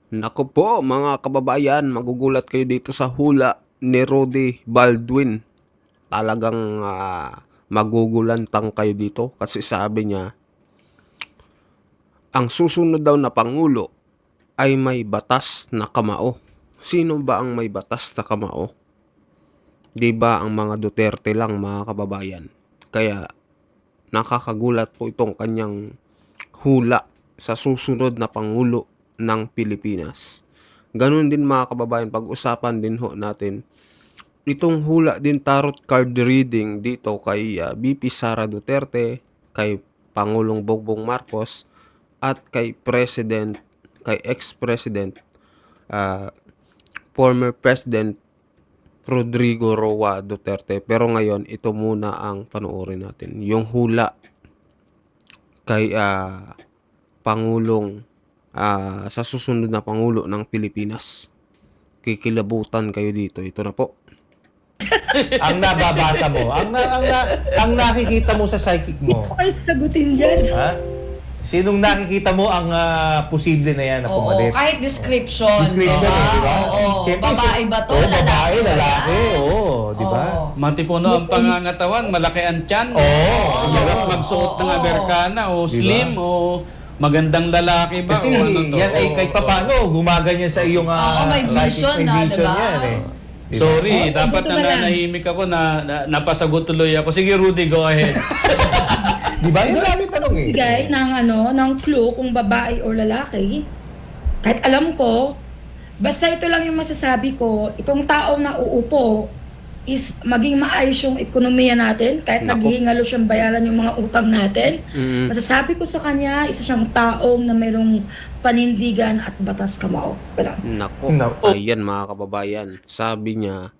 Naku po mga kababayan, magugulat kayo dito sa hula ni Rudy Baldwin. Talagang magugulantang kayo dito kasi sabi niya, ang susunod daw na Pangulo ay may batas na kamao. Sino ba ang may batas na kamao? Di ba ang mga Duterte lang mga kababayan? Kaya nakakagulat po itong kanyang hula sa susunod na Pangulo ng Pilipinas. Ganun din mga kababayan, pag-usapan din ho natin itong hula din tarot card reading dito kay VP Sara Duterte, kay Pangulong Bongbong Marcos at kay ex-president, ah, former president Rodrigo Roa Duterte. Pero ngayon ito muna ang panoorin natin, yung hula kay Pangulong sa susunod na Pangulo ng Pilipinas. Kikilabutan kayo dito. Ito na po. Ang nababasa mo, ang nakikita mo sa psychic mo. Ay, sagutin dyan. Ha? Sinong nakikita mo ang posible na yan na Oo, pumalit? kahit description. Description, diba? di ba? Oo. Siyempre, Babae ba to? Oo, Lalaki babae, ba lalaki. yan? Oo, di ba? Oo. Matipuno ang pangangatawan, malaki ang tiyan. Oo. Ang hirap magsuot ng Amerikana o Diba? slim o magandang lalaki ba Kasi o ano to. yan ay Oo, kahit oo. paano, gumaganyan sa iyong Oo, may psychic, vision may na, vision diba? yan eh. Diba? Sorry, Oo, dapat dito na lang. nananahimik ako na napasagot tuloy ako. Sige Rudy, go ahead. Di ba? Yan lagi tanong eh. Bigay ng clue kung babae o lalaki. Kahit alam ko, basta ito lang yung masasabi ko, itong taong na uupo is maging maayos yung ekonomiya natin, kahit Nako. naghihingalo siyang bayaran yung mga utang natin. Mm. Masasabi ko sa kanya, isa siyang taong na mayroong panindigan at batas kamao. Pero, Nako. Nako. Ayan mga kababayan. Sabi niya,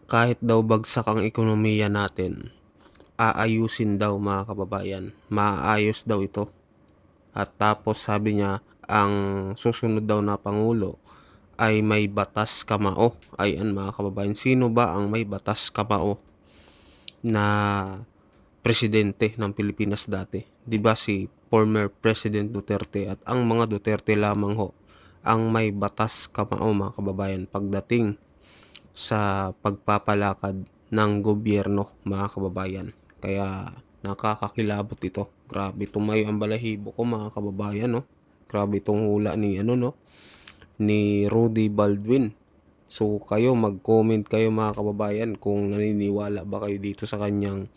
kahit daw bagsak ang ekonomiya natin, aayusin daw mga kababayan. Maayos daw ito. At tapos sabi niya, ang susunod daw na Pangulo ay may batas kamao. Ayan mga kababayan. Sino ba ang may batas kamao na presidente ng Pilipinas dati? 'Di ba si former President Duterte at ang mga Duterte lamang ho ang may batas kamao mga kababayan pagdating sa pagpapalakad ng gobyerno mga kababayan. Kaya nakakakilabot ito. Grabe tumayo ang balahibo ko mga kababayan, no. Grabe itong hula ni ni Rudy Baldwin. So kayo mag-comment kayo mga kababayan kung naniniwala ba kayo dito sa kanyang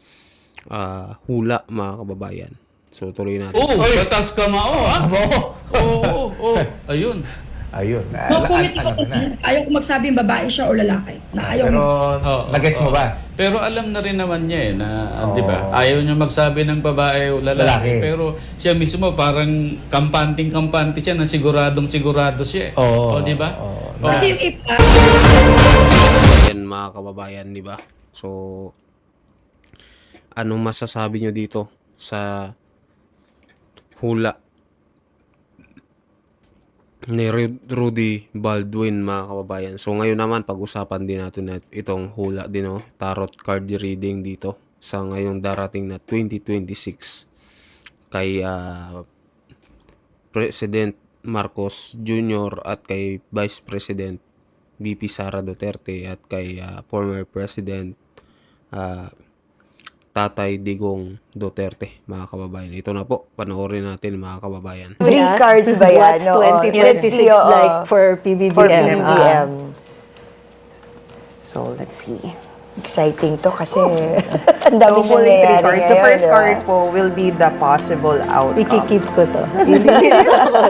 hula mga kababayan. So tuloy natin. Oh, batas ka mao ha? Oo. Ayun. Ayun. comment Ano ko, na? ayaw ko magsabing babae siya o lalaki. Na ayaw Pero, Oo, nagets mo oo. ba? Pero alam na rin naman niya na, Oo. di ba? Ayaw niya magsabi ng babae o Lalaki. lalaki. Pero siya mismo parang kampanting-kampante siya na siguradong-sigurado siya. Oo. O, di ba? Oo. Oo. Kasi yung iba, Ayan mga kababayan, di ba? So anong masasabi nyo dito sa hula ni Rudy Baldwin mga kababayan? So ngayon naman pag-usapan din natin itong hula din, no? Tarot card reading dito sa ngayong darating na 2026 kay President Marcos Jr. at kay Vice President VP Sara Duterte at kay former President Tatay Digong Duterte mga kababayan. Ito na po, panoorin natin mga kababayan. 3 cards ba yan? What's Oo. 2026 Yes, oo. like for PBBM? For PBBM. So, let's see. Exciting to kasi ang dami So, fully three nangyayari cards. The ngayon, first di ba? card po will be the possible outcome. Ikikip ko to. Ililip ko to.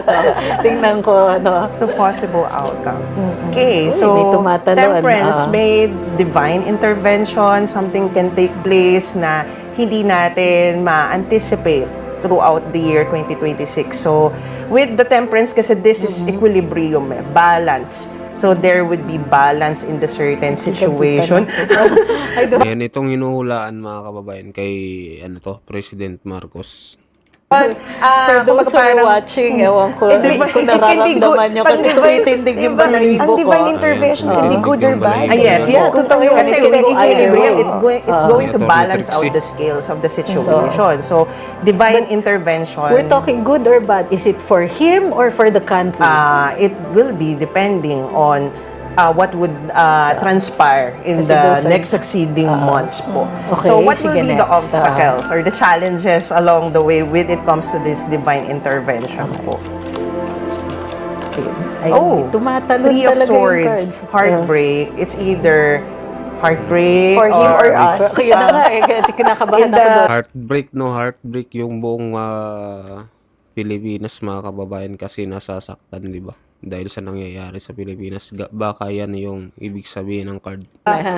Tingnan ko, ano. So, possible outcome. Okay, Uy, so may tumatalon. temperance Ah. may divine intervention. Something can take place na hindi natin ma-anticipate throughout the year 2026. So, with the temperance kasi this is equilibrium, balance. So, there would be balance in the certain situation. Ayan itong hinuhulaan mga kababayan kay President Marcos. But, For those kumbaga who are parang- watching, ewan ko, It can be kung nararamdaman nyo kasi tumitindig yung balahibo Ang ko. divine intervention can be good or bad. Yes, Yeah, po. totoo yun. Kasi It can with go either equilibrium, way. it's going to Yeah, balance Trixie. out the scales of the situation. So, divine intervention, We're talking good or bad. Is it for him or for the country? it will be depending on what would transpire in Kasi the those are- next succeeding months po. Okay, So, what will sige, be the next. obstacles or the challenges along the way when it comes to this divine intervention po? Ay, tumatalon Three of talaga yung Swords, cards. heartbreak. It's either heartbreak For him or us. Kaya na nga, kinakabahan in ako the- doon. Heartbreak yung buong Pilipinas, mga kababayan, kasi nasasaktan, di ba? Dahil sa nangyayari sa Pilipinas. Baka yan yung ibig sabihin ng card.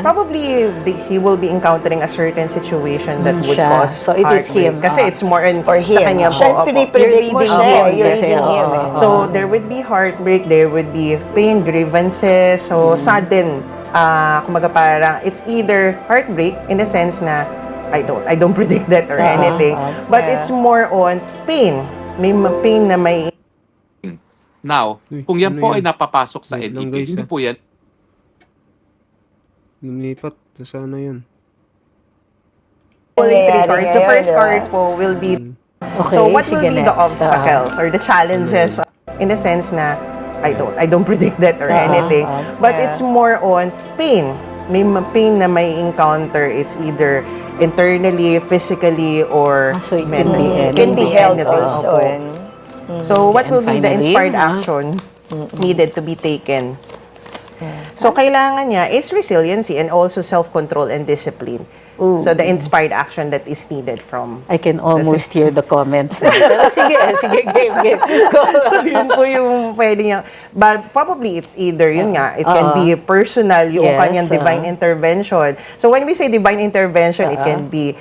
Probably he will be encountering a certain situation that would Siya. cause So, it is heartbreak. him. Kasi it's more in, For him. sa kanya po. Siya, opo. pinipredict mo You're siya. leading You're him leading kasi, him. oo. So, there would be heartbreak, there would be pain, grievances, so sudden, kumaga parang, it's either heartbreak in the sense na, I don't predict that or anything, but it's more on pain. May pain na may Now, Uy, kung yan ano po yan? ay napapasok sa Wait lang, NEP, guys, hindi ah. po yan Lumipat. Sana yun. pulling three Nangyayari cards. The ngayon, first diba? card po will be, Okay, so what will sige, be the next. obstacles or the challenges in the sense na, I don't predict that or anything, but it's more on pain. May pain na may encounter. It's either internally, physically, or So, it can be mentally. anything. Can be held anything. also. Opo. And So, what And will be the finally, inspired action needed to be taken? So, kailangan niya is resiliency and also self-control and discipline. So, the inspired action that is needed from... I can almost hear the comments. Pero sige, game. Go. So, yun po yung pwede niya. But probably it's either, yun nga, it can be personal, yung Yes, kanyang divine intervention. So, when we say divine intervention, it can be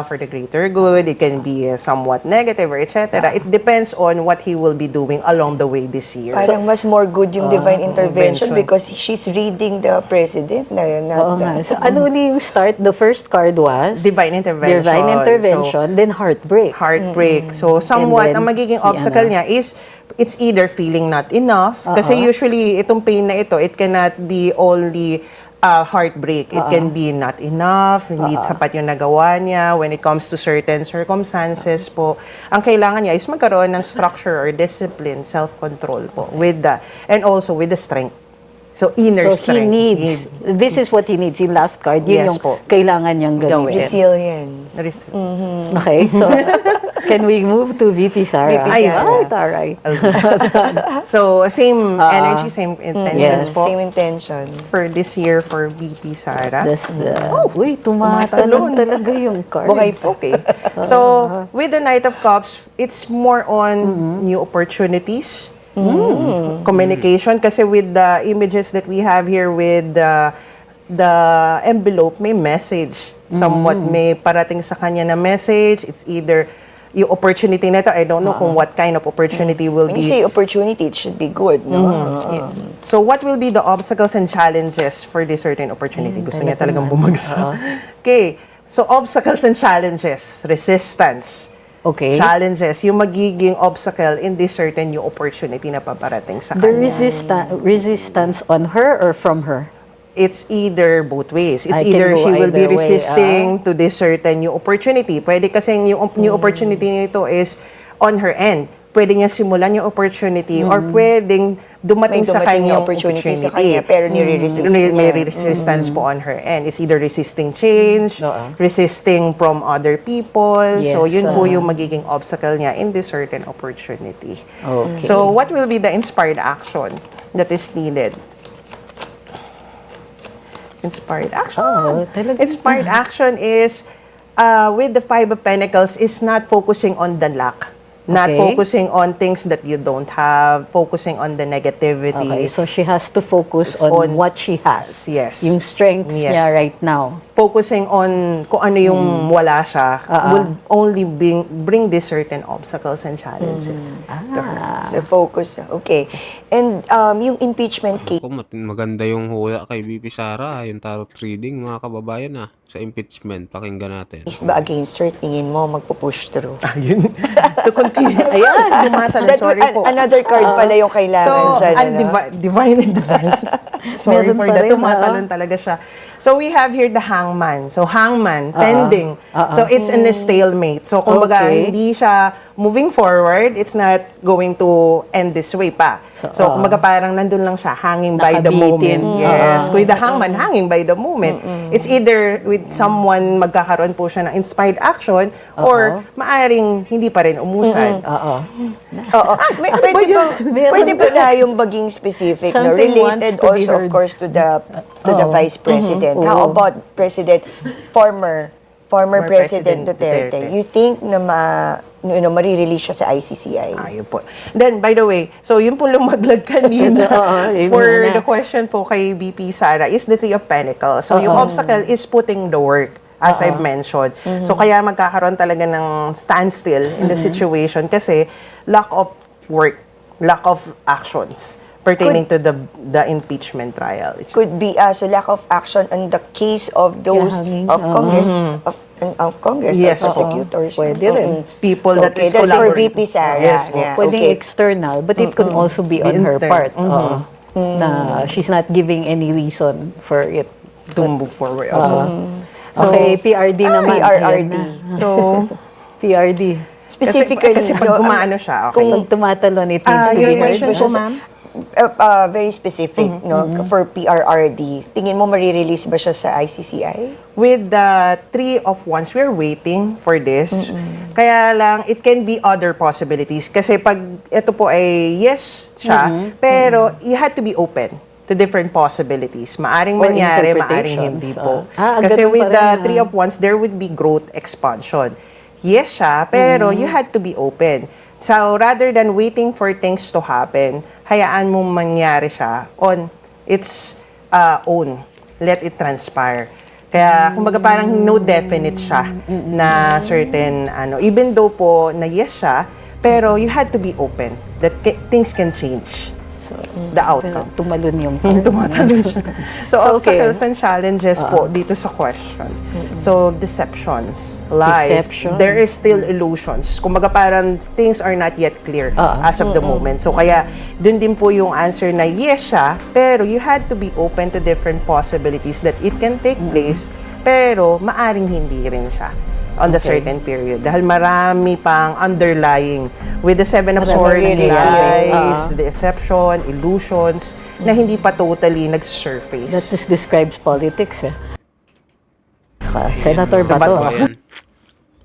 for the greater good, it can be somewhat negative, or etc. It depends on what he will be doing along the way this year. parang mas more good yung divine intervention intervention. because she's reading the president na yun. Oo nga. So, ano uli yung start? The first card was Divine intervention. divine intervention, then heartbreak. Heartbreak. So, somewhat, And then, ang magiging si obstacle ano? niya is, it's either feeling not enough, kasi usually, itong pain na ito, it cannot be only heartbreak. It can be not enough, hindi sapat yung nagawa niya when it comes to certain circumstances po. Ang kailangan niya is magkaroon ng structure or discipline, self-control po, with the, and also with the strength. So, inner So, he strength. needs, this is what he needs, yung last card, yun Yes yung po. kailangan niyang gawin. Resilience. Okay, so, can we move to VP Sara? VP Ay, Sara. Taray. So, same energy, same intentions Yes. po. Same intention. For this year, for VP Sara. That's the, uy, tumatalon talaga yung cards. Bukay po. Okay. So, with the Knight of Cups, it's more on new opportunities, communication. Kasi with the images that we have here with the envelope, may message. Somewhat may parating sa kanya na message. It's either yung opportunity na ito, I don't know kung what kind of opportunity will When you be. say opportunity, it should be good, no? So, what will be the obstacles and challenges for this certain opportunity? Gusto niya talagang bumagsak. Okay. So, obstacles and challenges. Resistance. Okay. Challenges. Yung magiging obstacle in this certain new opportunity na paparating sa The kanya. resistance on her or from her? It's either both ways. It's I can either go she will be either way, resisting to this certain new opportunity. Pwede kasi yung new opportunity nito is on her end. Pwede niya simulan yung opportunity or pwedeng dumating sa dumating kanya yung opportunity sa kanya, pero nire-resist May niya. resistance po on her end. It's either resisting change, Oo. resisting from other people. So, Yes, yun po yung magiging obstacle niya in this certain opportunity. Okay. So, what will be the inspired action that is needed? Inspired action. Oh, talaga. Inspired action is, with the Five of Pentacles, is not focusing on the lack. Not Okay. focusing on things that you don't have, focusing on the negativity. Okay, so she has to focus It's on on- what she has. Yes. Yung strengths Yes. niya right now. Focusing on kung ano yung wala siya will only bring these certain obstacles and challenges to her. So, focus. Okay. And yung impeachment case, Kung maganda yung hula kay VP Sara, yung tarot reading, mga kababayan sa impeachment, pakinggan natin. is ba against her, tingin mo, magpo-push through? Yun, to continue. Ayan, tumatalon. Sorry po. Another card pala yung kailangan dyan. ano? Divine intervention. Sorry Meron for pa that. rin, Tumatalon talaga siya. So, we have here the hangman. So, hangman, pending. So, it's in a stalemate. So, kumbaga, Okay. hindi siya moving forward. It's not going to end this way pa. So, kumbaga, parang nandun lang siya, hanging by the Nakabitin. moment. Yes. With the hangman, hanging by the moment. It's either with someone magkakaroon po siya ng inspired action or maaring hindi pa rin umusad. Oo. Oo. Pwede ba tayong maging specific, no? Something Related wants to be also, of heard. course, to the Vice President. How about former President Duterte? You think na marirelease siya sa ICCI? Ayun po. Then, by the way, so yun po lumaglag kanina yun for muna. the question po kay BP Sara is the Three of Pentacles. So, yung obstacle is putting the work, as I've mentioned. So, kaya magkakaroon talaga ng standstill in the situation kasi lack of work, lack of actions pertaining to the impeachment trial. Could be so lack of action in the case of those of Congress, of Congress, Yes, of prosecutors. Pwede rin. People that is that's for collaborating. VP Sara. Yes po. Yeah, Pwedeng okay. external, but it could also be on her intern. part. Oo. Na she's not giving any reason for it. To move forward. Okay, PRD naman. PRRD. Ayan na. So, PRD. Specifically, kasi pag gumaano siya, okay. Pag tumatalon, it needs to Your be heard. question po, ma'am? very specific, no? For PRRD. Tingin mo marirelease ba siya sa ICCI? With the Three of Wands, we're waiting for this. Kaya lang, it can be other possibilities. Kasi pag ito po ay yes siya, pero you had to be open to different possibilities. Maaring Or mangyari, maaring interpretations. hindi po. ganun Kasi with pa the rin, Three of Wands, there would be growth expansion. Yes siya, pero you had to be open. So, rather than waiting for things to happen, hayaan mo mangyari siya on its own. Let it transpire. Kaya, kumbaga parang no definite siya na certain, even though po na yes siya, pero you had to be open that things can change. The outcome. Tumalon yung Tumatalon siya. So, okay. obstacles and challenges po dito sa question. So, deceptions, lies. Deception. There is still illusions. Kumbaga parang things are not yet clear as of the moment. So, kaya dun din po yung answer na yes siya, pero you had to be open to different possibilities that it can take place, pero maaring hindi rin siya on the certain period. Dahil marami pang underlying with the Seven of Swords, Marami lies, deception, illusions, na hindi pa totally That nag-surface. just describes politics. Senator Bato. Ayan.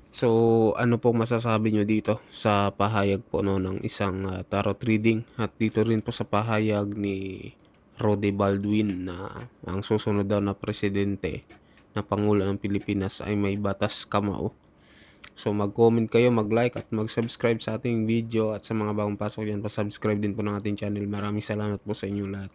So, ano pong masasabi nyo dito sa pahayag po ng isang tarot reading at dito rin po sa pahayag ni Rode Baldwin na ang susunod daw na presidente na Pangulo ng Pilipinas ay may batas kamao. So mag-comment kayo, mag-like at mag-subscribe sa ating video at sa mga bagong pasok yan, pa-subscribe din po ng ating channel. Maraming salamat po sa inyo lahat.